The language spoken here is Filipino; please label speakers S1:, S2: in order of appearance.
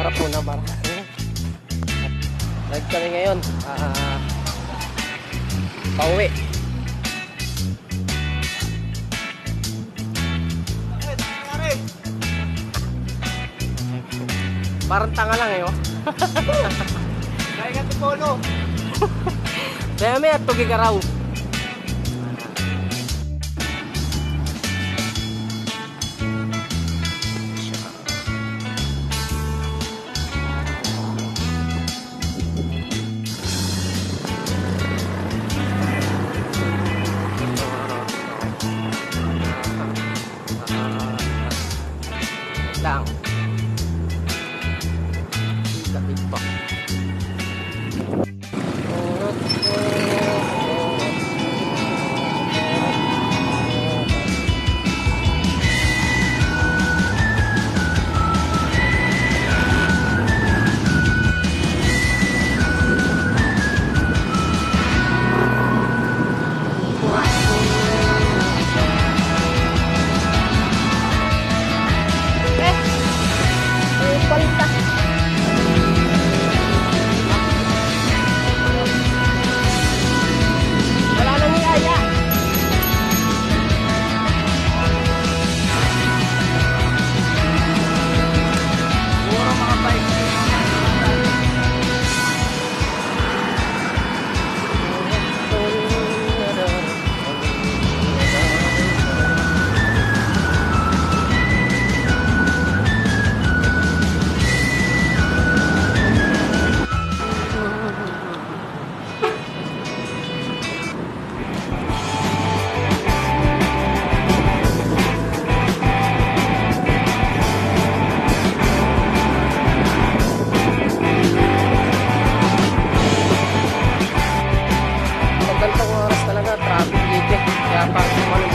S1: harap muna para live kami ngayon. Pauwi. Parang tanga lang eh, oh.
S2: Kaya nga tipolo.
S1: Kaya may at tugi ka raw. Lang. Kapit pa. Wala nang iyaya.
S2: Puro mga bike.
S1: Pag ganitong oras talaga, traffic dito. Kaya parang